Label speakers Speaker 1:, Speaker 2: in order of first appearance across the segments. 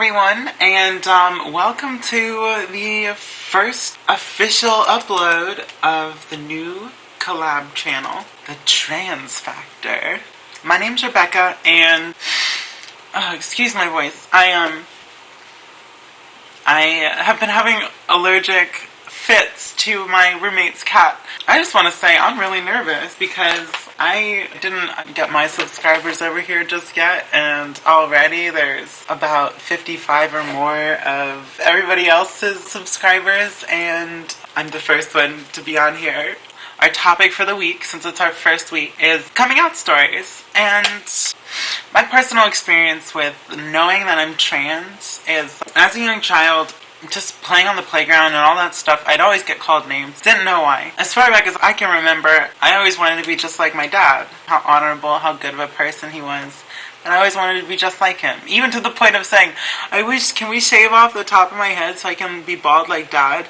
Speaker 1: everyone, and welcome to the first official upload of the new collab channel, TheTransFactor. My name's Rebecca, and excuse my voice. I have been having allergic fits to my roommate's cat. I just want to say I'm really nervous because I didn't get my subscribers over here just yet, and already there's about 55 or more of everybody else's subscribers, and I'm the first one to be on here. Our topic for the week, since it's our first week, is coming out stories. And my personal experience with knowing that I'm trans is, as a young child, just playing on the playground and all that stuff, I'd always get called names. Didn't know why. As far back as I can remember, I always wanted to be just like my dad. How honorable, how good of a person he was. And I always wanted to be just like him. Even to the point of saying, can we shave off the top of my head so I can be bald like Dad?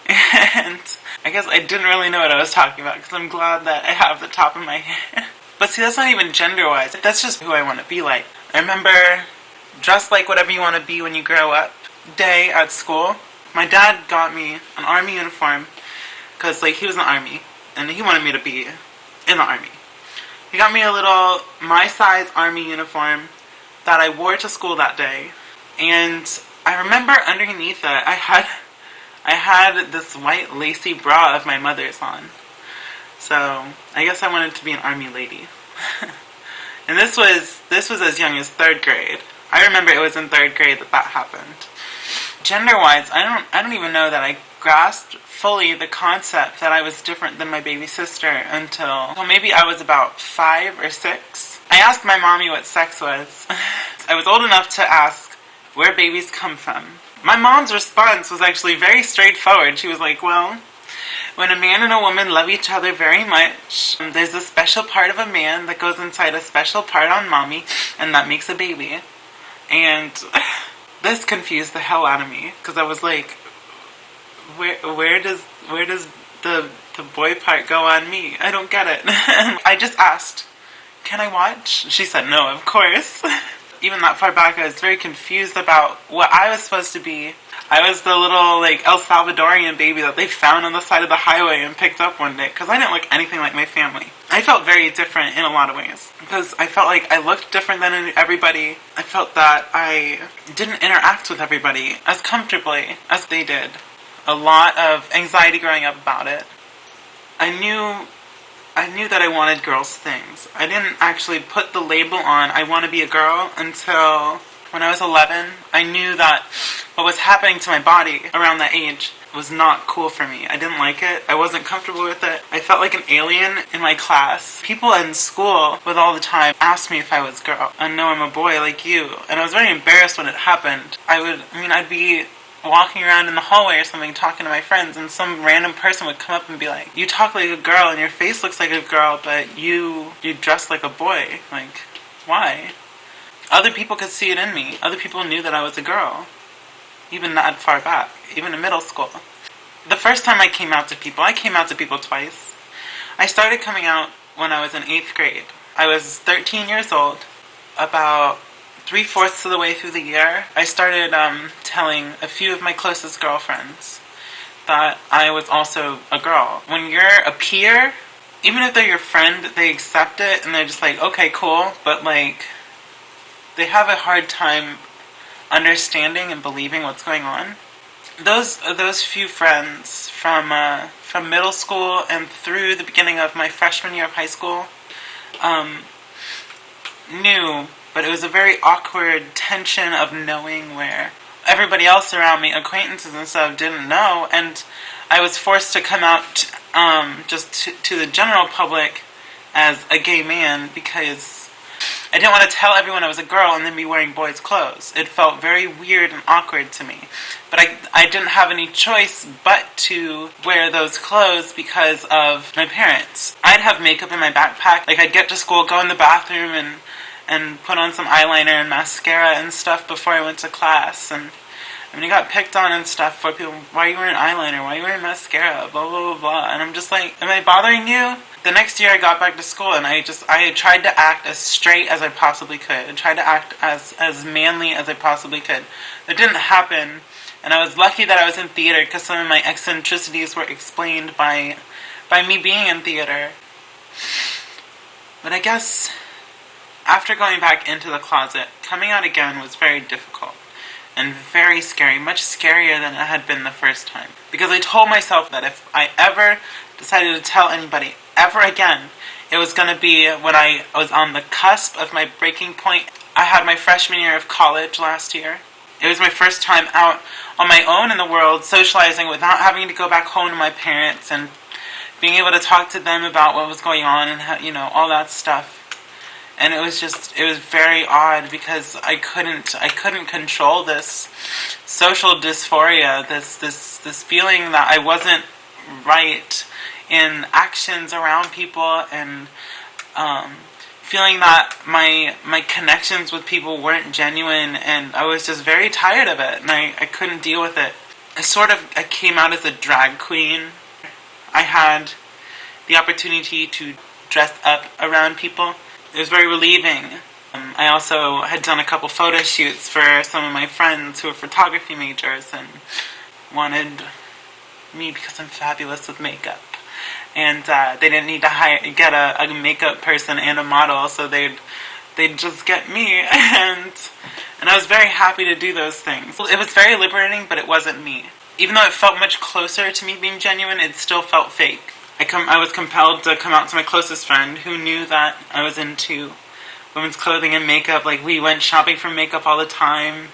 Speaker 1: And I guess I didn't really know what I was talking about, because I'm glad that I have the top of my head. But see, that's not even gender-wise. That's just who I want to be like. I remember dress like whatever you want to be when you grow up day at school. My dad got me an army uniform because he was in the army and he wanted me to be in the army. He got me a little my size army uniform that I wore to school that day, and I remember underneath it I had this white lacy bra of my mother's on. So I guess I wanted to be an army lady. And this was as young as 3rd grade. I remember it was in 3rd grade that happened. Gender-wise, I don't even know that I grasped fully the concept that I was different than my baby sister until maybe I was about 5 or 6. I asked my mommy what sex was. I was old enough to ask where babies come from. My mom's response was actually very straightforward. She was like, well, when a man and a woman love each other very much, there's a special part of a man that goes inside a special part on mommy, and that makes a baby. And this confused the hell out of me, because I was like, where does the boy part go on me? I don't get it. I just asked, can I watch? She said no, of course. Even that far back, I was very confused about what I was supposed to be. I was the little El Salvadorian baby that they found on the side of the highway and picked up one day, because I didn't look anything like my family. I felt very different in a lot of ways, because I felt like I looked different than everybody. I felt that I didn't interact with everybody as comfortably as they did. A lot of anxiety growing up about it. I knew that I wanted girls' things. I didn't actually put the label on, I want to be a girl, until when I was 11. I knew that what was happening to my body around that age was not cool for me. I didn't like it. I wasn't comfortable with it. I felt like an alien in my class. People in school would all the time ask me if I was a girl. I know I'm a boy like you. And I was very embarrassed when it happened. I'd be walking around in the hallway or something talking to my friends, and some random person would come up and be like, you talk like a girl and your face looks like a girl, but you dress like a boy. Like, why? Other people could see it in me. Other people knew that I was a girl. Even that far back. Even in middle school. The first time I came out to people twice. I started coming out when I was in 8th grade. I was 13 years old. About 3/4 of the way through the year, I started telling a few of my closest girlfriends that I was also a girl. When you're a peer, even if they're your friend, they accept it and they're just like, okay, cool, but they have a hard time understanding and believing what's going on. Those few friends from middle school and through the beginning of my freshman year of high school knew. But it was a very awkward tension of knowing where everybody else around me, acquaintances and stuff, didn't know. And I was forced to come out just to the general public as a gay man, because I didn't want to tell everyone I was a girl and then be wearing boys' clothes. It felt very weird and awkward to me. But I didn't have any choice but to wear those clothes because of my parents. I'd have makeup in my backpack. I'd get to school, go in the bathroom, and put on some eyeliner and mascara and stuff before I went to class. And I mean, I got picked on and stuff for people, why are you wearing eyeliner, why are you wearing mascara, blah, blah, blah, blah. And I'm just like, am I bothering you? The next year I got back to school and I tried to act as straight as I possibly could. I tried to act as manly as I possibly could. It didn't happen. And I was lucky that I was in theater because some of my eccentricities were explained by me being in theater. But I guess after going back into the closet, coming out again was very difficult and very scary, much scarier than it had been the first time. Because I told myself that if I ever decided to tell anybody ever again, it was going to be when I was on the cusp of my breaking point. I had my freshman year of college last year. It was my first time out on my own in the world, socializing without having to go back home to my parents and being able to talk to them about what was going on and how, all that stuff. And it was very odd because I couldn't control this social dysphoria, this feeling that I wasn't right in actions around people, and feeling that my connections with people weren't genuine, and I was just very tired of it, and I couldn't deal with it. I came out as a drag queen. I had the opportunity to dress up around people. It was very relieving. I also had done a couple photo shoots for some of my friends who were photography majors and wanted me because I'm fabulous with makeup. And they didn't need to get a makeup person and a model, so they'd just get me. And I was very happy to do those things. It was very liberating, but it wasn't me. Even though it felt much closer to me being genuine, it still felt fake. I was compelled to come out to my closest friend who knew that I was into women's clothing and makeup. Like, we went shopping for makeup all the time.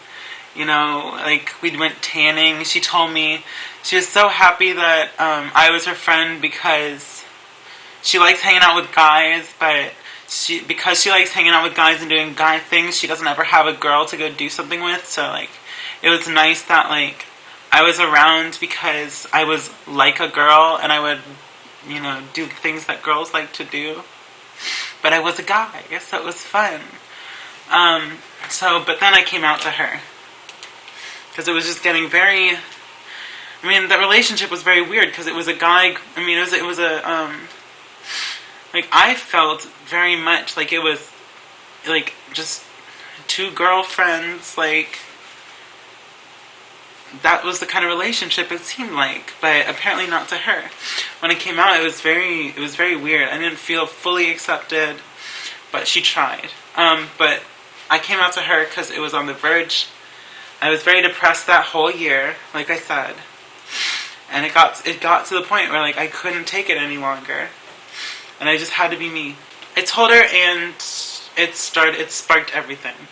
Speaker 1: We went tanning. She told me she was so happy that I was her friend because she likes hanging out with guys, but because she likes hanging out with guys and doing guy things, she doesn't ever have a girl to go do something with. So, it was nice that, I was around because I was like a girl and I would do things that girls like to do. But I was a guy, so it was fun. But then I came out to her. Because it was just getting very... the relationship was very weird because it was a guy... it was a... I felt very much like it was, just two girlfriends, that was the kind of relationship it seemed like, but apparently not to her. When I came out, it was very weird. I didn't feel fully accepted, but she tried. But I came out to her because it was on the verge. I was very depressed that whole year, like I said, and it got to the point where I couldn't take it any longer, and I just had to be me. I told her, and it sparked everything.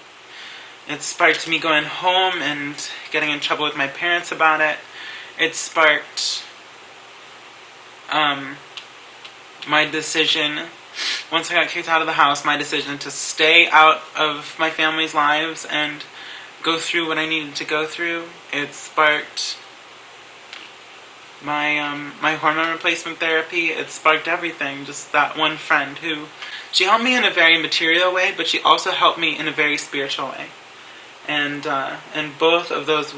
Speaker 1: It sparked me going home and getting in trouble with my parents about it. It sparked my decision, once I got kicked out of the house, my decision to stay out of my family's lives and go through what I needed to go through. It sparked my hormone replacement therapy. It sparked everything. Just that one friend who, she helped me in a very material way, but she also helped me in a very spiritual way. And both of those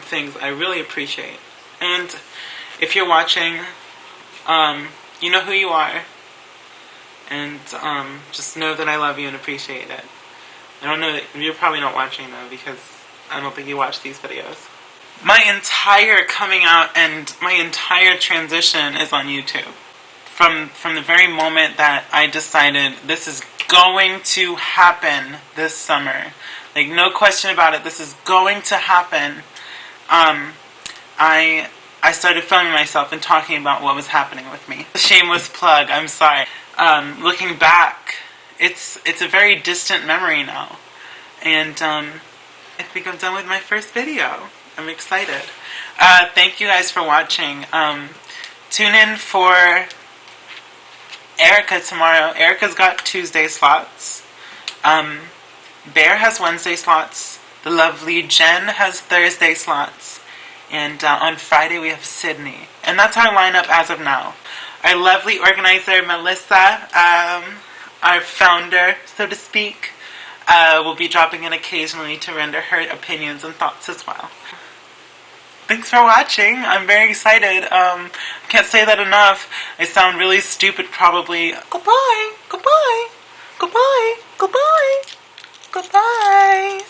Speaker 1: things I really appreciate. And if you're watching, you know who you are. And just know that I love you and appreciate it. I don't know that you're probably not watching though, because I don't think you watch these videos. My entire coming out and my entire transition is on YouTube. From the very moment that I decided this is going to happen this summer, no question about it, this is going to happen, I started filming myself and talking about what was happening with me. Shameless plug, I'm sorry. Looking back, it's a very distant memory now. And I think I'm done with my first video. I'm excited. Thank you guys for watching. Tune in for Erica tomorrow. Erica's got Tuesday slots. Bear has Wednesday slots. The lovely Jen has Thursday slots. And on Friday we have Sydney. And that's our lineup as of now. Our lovely organizer, Melissa, our founder, so to speak, will be dropping in occasionally to render her opinions and thoughts as well. thanks for watching. I'm very excited. Can't say that enough. I sound really stupid probably. Goodbye. Goodbye. Goodbye. Goodbye. Goodbye.